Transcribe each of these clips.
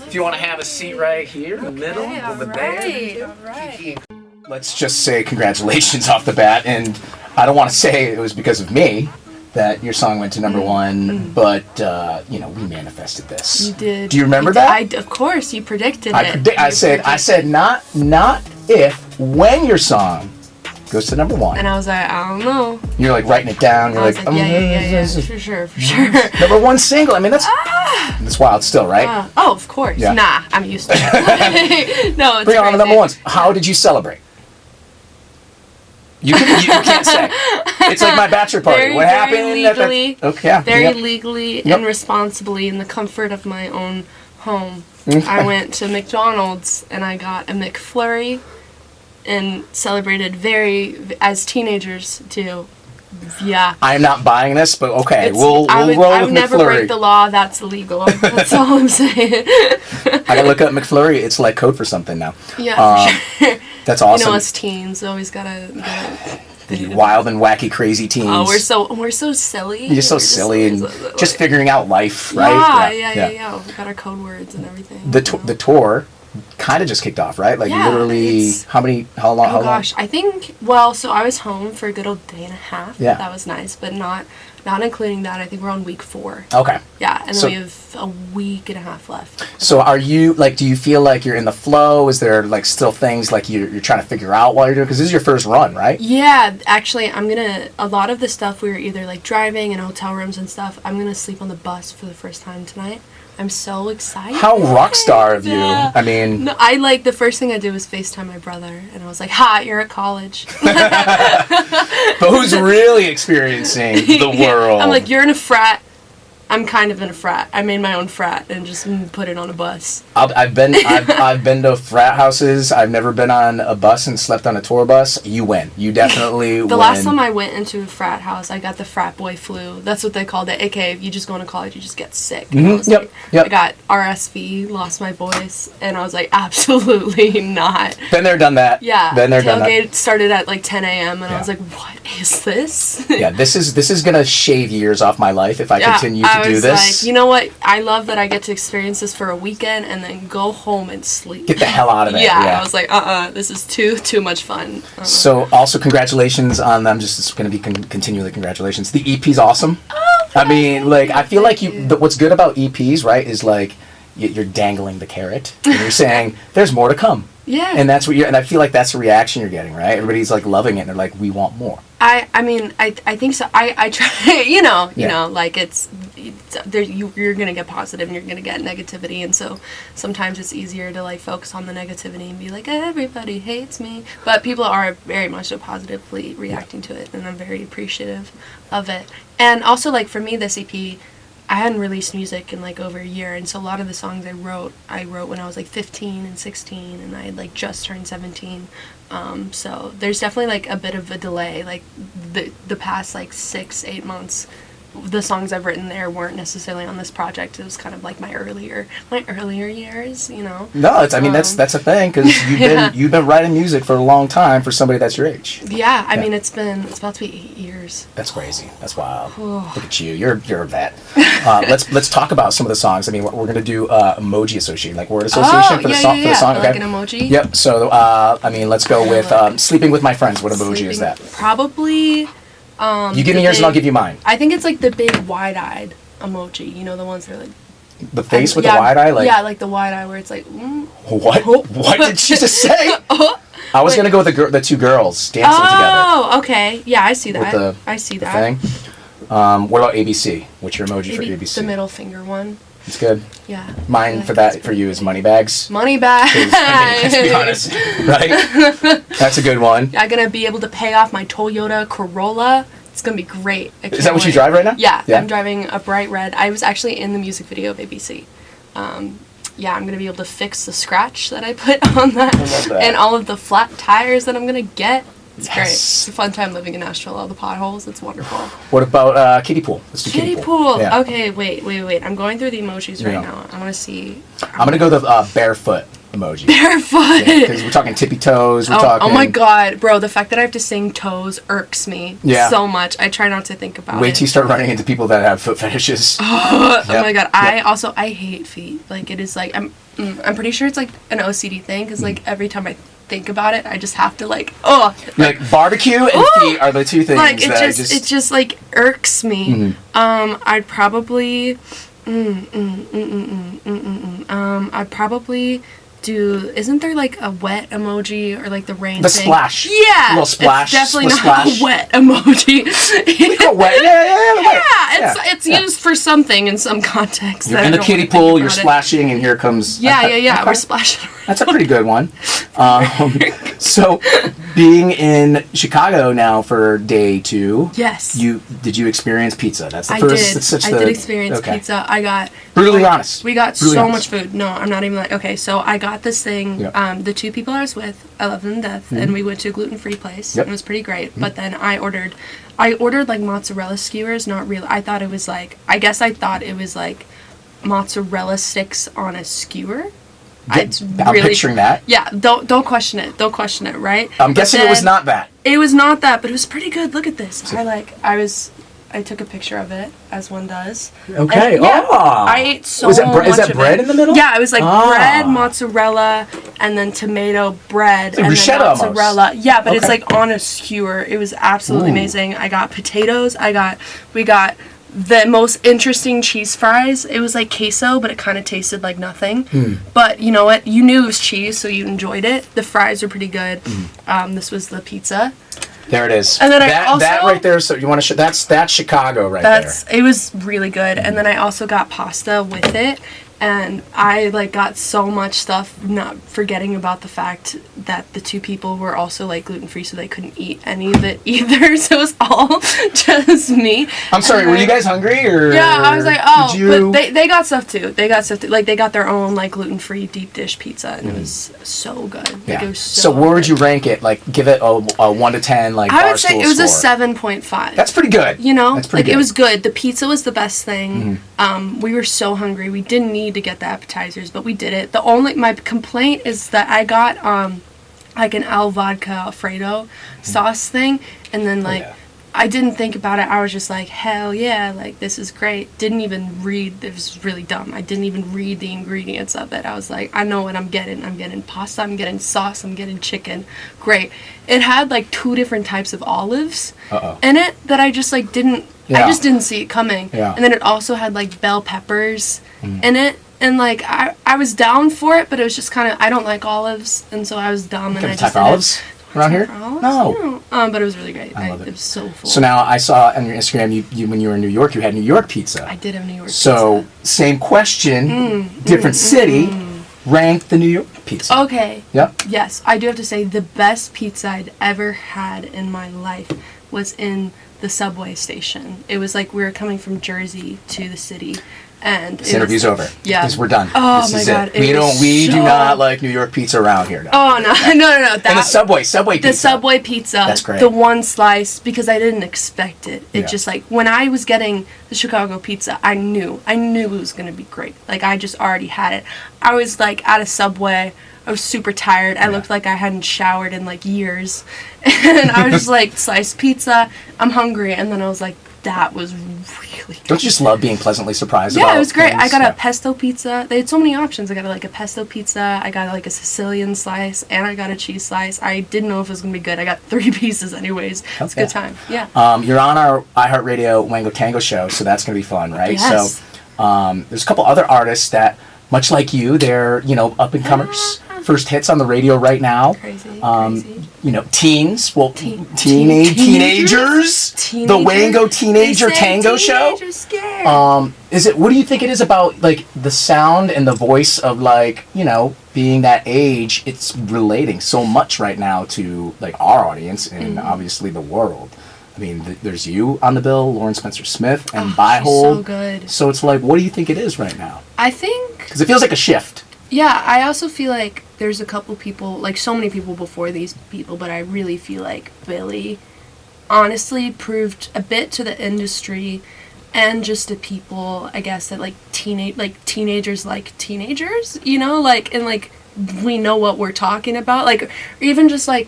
If you want to have a seat right here in the middle of the band. All right. Let's just say congratulations off the bat, and I don't want to say it was because of me that your song went to number one, but we manifested this. You did. Do you remember that? Of course, you predicted it. I said not if, when your song goes to number one. And I was like, I don't know. You're like writing it down. You're like, yeah, for sure. Number one single. I mean, that's wild still, right? Of course. Yeah. Nah, I'm used to it. No, it's Bring on crazy. the number ones. How did you celebrate? You can't say. It's like my bachelor party. Very, what happened? Very legally and responsibly in the comfort of my own home. I went to McDonald's and I got a McFlurry and celebrated as teenagers do. Yeah. I am not buying this, but okay, we'll roll with McFlurry. I would never break the law. That's illegal. That's all I'm saying. I gotta look up McFlurry. It's like code for something now. Yeah, for sure. That's awesome. You know, us teens always gotta the wild and wacky, crazy teens. Oh, we're so silly. You're so silly and just figuring out life, right? Yeah. We got our code words and everything. The tour kind of just kicked off, right? Like literally, how long? Oh gosh, I think. Well, so I was home for a good old day and a half. Yeah, that was nice, but not including that. I think we're on week 4. Okay. Yeah, and then we have a week and a half left. So are you do you feel like you're in the flow? Is there still things you're trying to figure out while you're doing? Because this is your first run, right? Yeah, actually, a lot of the stuff we were either driving in hotel rooms and stuff. I'm gonna sleep on the bus for the first time tonight. I'm so excited. How rock star of you. I mean... No, the first thing I did was FaceTime my brother, and I was like, ha, you're at college. But who's really experiencing the world? I'm like, you're in a frat. I'm kind of in a frat. I made my own frat and just put it on a bus. I've been to frat houses. I've never been on a bus and slept on a tour bus. You win. You definitely win. The last time I went into a frat house, I got the frat boy flu. That's what they called it. AKA, if you just go into college, you just get sick. Yep. I got RSV, lost my voice, and I was like, absolutely not. Been there, done that. Yeah. Been there, done that. Tailgate started at 10 a.m. and I was like, what is this? Yeah, this is gonna shave years off my life if I continue to do this. Like, you know what? I love that I get to experience this for a weekend and then go home and sleep. Get the hell out of there. Yeah, I was like, this is too much fun. So, also congratulations on them. It's going to be continually congratulations. The EP's awesome. Oh, I mean, I feel like what's good about EPs, right, is you're dangling the carrot and you're saying there's more to come. Yeah. And that's and I feel like that's the reaction you're getting, right? Everybody's loving it and they're like, we want more. I mean, I think so. I try, you're going to get positive and you're going to get negativity. And so sometimes it's easier to focus on the negativity and be like, everybody hates me. But people are very much so positively reacting to it. And I'm very appreciative of it. And also for me, this EP, I hadn't released music in over a year, and so a lot of the songs I wrote when I was 15 and 16, and I had just turned 17. So there's definitely a bit of a delay. The past 6-8 months, the songs I've written there weren't necessarily on this project. It was kind of my earlier years, No, that's a thing because you've been writing music for a long time for somebody that's your age. Yeah, I mean it's about to be 8 years. That's crazy. That's wild. Look at you. You're a vet. Let's talk about some of the songs. I mean, we're gonna do Emoji association, word association for the song. Okay. An emoji. Yep. So let's go with Sleeping with My Friends. What emoji is that? Probably. You give me yours and I'll give you mine. I think it's the big wide-eyed emoji. You know, the ones that are the face with the wide eye? The wide eye where it's What? What did she just say? I was going to go with the two girls dancing together. Oh, okay. Yeah, I see that. I see that. Thing. What about ABC? What's your emoji for ABC? The middle finger one. It's good. Yeah. Mine for you is money bags. Money bags. Let's be honest, right? That's a good one. I'm gonna be able to pay off my Toyota Corolla. It's gonna be great. Is that what you drive right now? Yeah, I'm driving a bright red. I was actually in the music video of ABC. I'm gonna be able to fix the scratch that I put on that, and all of the flat tires that I'm gonna get. It's great. It's a fun time living in Nashville. All the potholes. It's wonderful. What about kiddie pool? Let's do kiddie pool. Yeah. Okay, wait. I'm going through the emojis right now. I want to see. I'm going to go the barefoot emoji. Barefoot. Because we're talking tippy toes. We're talking. Oh my god, bro! The fact that I have to sing toes irks me so much. I try not to think about Wait it. till you start running into people that have foot fetishes. Oh my god, I hate feet. Like it is like I'm pretty sure it's like an OCD thing because like every time I think about it, I just have to like like barbecue and feet are the two things like that it just like irks me. I'd probably I'd probably do. Isn't there like a wet emoji or like the rain? The thing? splash. Yeah, a little splash. It's definitely not splash. a wet emoji. Wet. Yeah. It's used for something in some context. You're in the kiddie pool. You're splashing, and here comes. Yeah. Okay. We're splashing. That's a pretty good one. So, being in Chicago now for day 2. Yes. Did you experience pizza? That's the I first. did. I did experience pizza. I got brutally honest. We got brutally so honest. much food. No, I'm not even like okay. So I got this thing. Yep. The 2 people I was with, I love them to death, and we went to a gluten-free place. Yep. It was pretty great. But then I ordered like mozzarella skewers. Not real. I thought it was like. I guess I thought it was like mozzarella sticks on a skewer. I'm picturing that. Yeah, don't question it. Don't question it, right? I'm guessing it was not that. It was not that, but it was pretty good. Look at this. I took a picture of it, as one does. Okay. And, I ate so much of it. Is that bread in the middle? Yeah, it was like bread, mozzarella, and then tomato bread, like and bruschetta then mozzarella. almost. Yeah, but it's like on a skewer. It was absolutely amazing. I got potatoes. We got the most interesting cheese fries. It was like queso, but it kind of tasted like nothing. But you know what? You knew it was cheese, so you enjoyed it. The fries were pretty good. This was the pizza. There it is. And then that right there. So you want to show that's Chicago right there. It was really good. And then I also got pasta with it. And I like got so much stuff, not forgetting about the fact that the 2 people were also like gluten free, so they couldn't eat any of it either. So it was all just me. I'm sorry, were you guys hungry or? Yeah, I was like, but they got stuff too. Like they got their own like gluten free deep dish pizza, and it was so good. Yeah. Like, it was so where would you rank it? Like, give it a 1 to 10, like I would say it was score. a 7.5. That's pretty good. You know, that's pretty good. It was good. The pizza was the best thing. We were so hungry. We didn't need to get the appetizers, but we did it. My complaint is that I got like an Al vodka Alfredo sauce thing, and then I didn't think about it. I was just like, hell yeah, like this is great. Didn't even read. It was really dumb. I didn't even read the ingredients of it. I was like, I know what I'm getting. I'm getting pasta. I'm getting sauce. I'm getting chicken. Great. It had like 2 different types of olives in it that I just like didn't. I just didn't see it coming. Yeah. And then it also had like bell peppers in it. And like I was down for it, but it was just kind of I don't like olives, and so I was dumb and I just type of olives around here. No. But it was really great. I love it. It was so full. So now I saw on your Instagram, you when you were in New York, you had New York pizza. I did have New York pizza. So same question, different city. Rank the New York pizza. Okay. Yep. Yes, I do have to say the best pizza I'd ever had in my life was in the subway station. It was like we were coming from Jersey to the city. And this interview's over. Yeah. Because we're done. Oh this my is God. It. We do not like New York pizza around here. No. Oh no. No. And the Subway pizza. The Subway pizza. That's great. The 1 slice, because I didn't expect it. It just like when I was getting the Chicago pizza, I knew it was gonna be great. Like I just already had it. I was like at a Subway. I was super tired. I looked like I hadn't showered in like years. And I was just like, sliced pizza. I'm hungry. And then I was like, that was really good. Don't you just love being pleasantly surprised about Yeah, it was great. things? I got a pesto pizza. They had so many options. I got like a pesto pizza. I got like a Sicilian slice. And I got a cheese slice. I didn't know if it was going to be good. I got 3 pieces anyways. It's a good time. Yeah. You're on our iHeartRadio Wango Tango show, so that's going to be fun, right? Yes. So there's a couple other artists that, much like you, they're, up-and-comers. First hits on the radio right now. Crazy. Teens. Well, Teenagers. The Wango Teenager Tango Show. What do you think it is about, like, the sound and the voice of, like, being that age? It's relating so much right now to, like, our audience and obviously the world. I mean, there's you on the bill, Lauren Spencer Smith, and Byhold. So good. So it's like, what do you think it is right now? I think... Because it feels like a shift. Yeah, I also feel like there's a couple people, like so many people before these people, but I really feel like Billy honestly proved a bit to the industry and just to people, I guess, that like teenagers like teenagers, and like we know what we're talking about. Like, or even just like,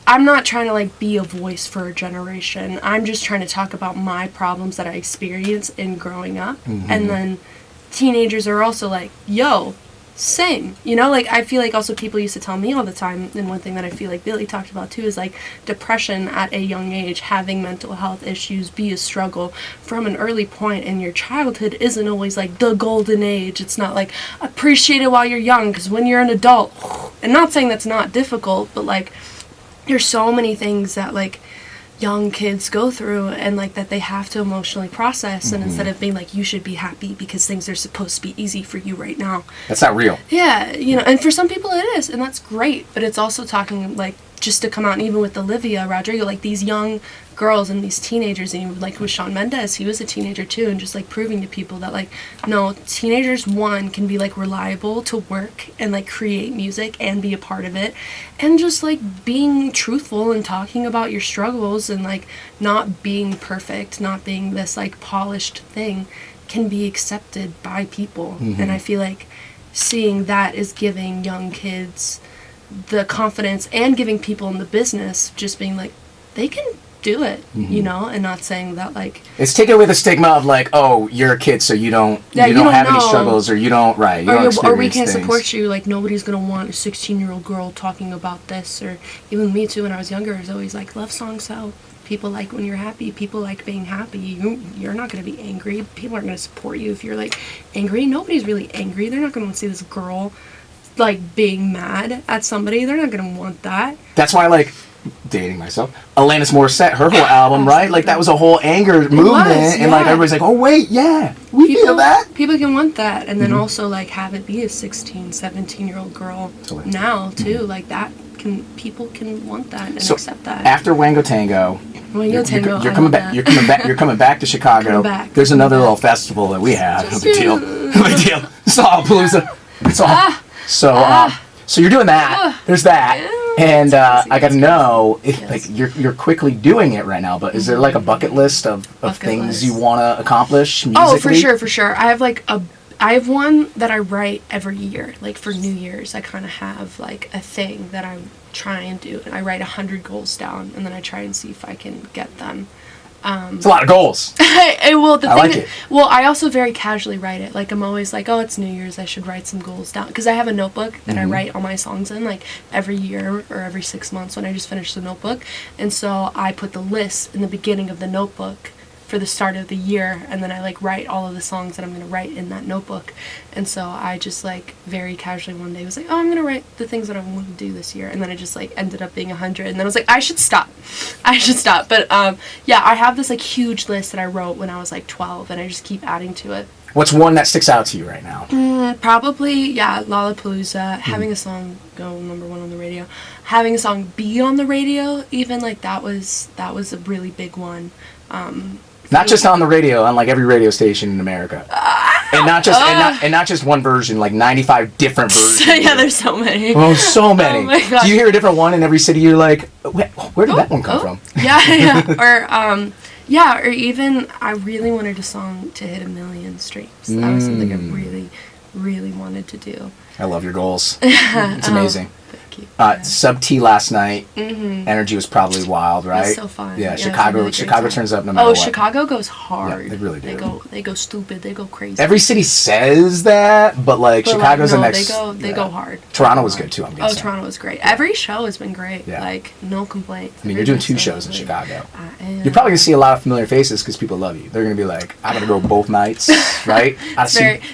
I'm not trying to like be a voice for a generation. I'm just trying to talk about my problems that I experienced in growing up. And then teenagers are also like, yo, same. You know, like, I feel like also people used to tell me all the time, and one thing that I feel like Billy talked about too is like depression at a young age, having mental health issues be a struggle from an early point in your childhood isn't always like the golden age. It's not like appreciate it while you're young, because when you're an adult, and not saying that's not difficult, but like there's so many things that like young kids go through and like that they have to emotionally process, and instead of being like you should be happy because things are supposed to be easy for you right now, that's not real. Yeah, you know, and for some people it is, and that's great, but it's also talking like just to come out, and even with Olivia Rodrigo, like these young girls and these teenagers, and even like with Shawn Mendes, he was a teenager too, and just like proving to people that like, no, teenagers, one, can be like reliable to work and like create music and be a part of it, and just like being truthful and talking about your struggles and like not being perfect, not being this like polished thing, can be accepted by people. And I feel like seeing that is giving young kids the confidence, and giving people in the business just being like, they can do it, you know, and not saying that like it's taking away the stigma of like, oh, you're a kid, so you don't have any struggles, or you don't or we can't support you. Like, nobody's gonna want a 16-year-old girl talking about this. Or even me too, when I was younger, I was always like, love songs sell. People like when you're happy. People like being happy. You're not going to be angry. People aren't going to support you if you're like angry. Nobody's really angry. They're not going to see this girl like being mad at somebody. They're not going to want that. That's why, like, dating myself, Alanis Morissette, her whole album, right? Like, that was a whole anger movement, and like everybody's like, oh wait, yeah, we feel that. People can want that, and then also like have it be a 16, 17-year-old girl now too. Like that people can want that and accept that. After Wango Tango, Wango Tango, you're coming back. You're coming back to Chicago. There's another little festival that we have. No big deal. No big deal. It's Lollapalooza. It's all. So you're doing that. There's that. And I got to know if like you're quickly doing it right now. But is there like a bucket list of things you want to accomplish musically? Oh, for sure. I have one that I write every year. Like for New Year's, I kind of have like a thing that I try and do, and I write 100 goals down, and then I try and see if I can get them. It's a lot of goals. I like it. Well, I also very casually write it. Like, I'm always like, oh, it's New Year's, I should write some goals down. Because I have a notebook that I write all my songs in, like, every year or every 6 months when I just finish the notebook. And so I put the list in the beginning of the notebook for the start of the year, and then I like write all of the songs that I'm going to write in that notebook. And so I just like very casually one day was like, oh, I'm going to write the things that I want to do this year, and then it just like ended up being 100, and then I was like, I should stop. But yeah, I have this like huge list that I wrote when I was like 12, and I just keep adding to it. What's one that sticks out to you right now? Probably, yeah, Lollapalooza, having a song go #1 on the radio, having a song be on the radio, even like that was a really big one. Not just on the radio, on like every radio station in America, and not just one version, like 95 different versions. Yeah, there's so many. Oh, so many. Oh my gosh. Do you hear a different one in every city? You're like, where did that one come from? Yeah, or even I really wanted a song to hit 1 million streams. That was something I really, really wanted to do. I love your goals. It's amazing. Thank you. Sub T last night. Energy was probably wild, right? It was so fun. Yeah, Chicago turns up no matter what. Chicago goes hard. Yeah, they really do. They go stupid. They go crazy. Every city says that, but like Chicago's the next. They go hard. Toronto was good too. I'm guessing. Oh, Toronto was great. Every show has been great. Yeah. Like no complaints. I mean, you're doing 2 shows in Chicago. You're probably gonna see a lot of familiar faces because people love you. They're gonna be like, I'm gonna go both nights, right?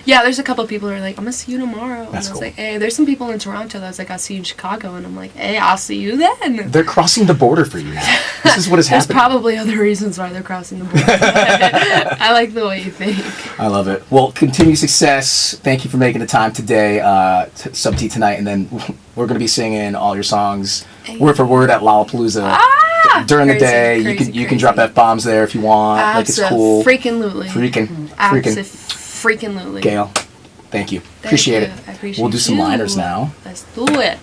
There's a couple of people who are like, I'm gonna see you tomorrow. That's and I was cool. like, hey, there's some people in Toronto that was like, I'll see you in Chicago, and I'm like, hey, I'll see you then. They're crossing the border for you now. This is what is happening. There's probably other reasons why they're crossing the border. I like the way you think. I love it. Well, continued success. Thank you for making the time today, Sub T tonight, and then we're going to be singing all your songs word for word at Lollapalooza. During the day, you can drop F-bombs there if you want. Like, it's cool. Freaking-lutely. Gayle, thank you. Appreciate it. I appreciate We'll do some liners now. Let's do it.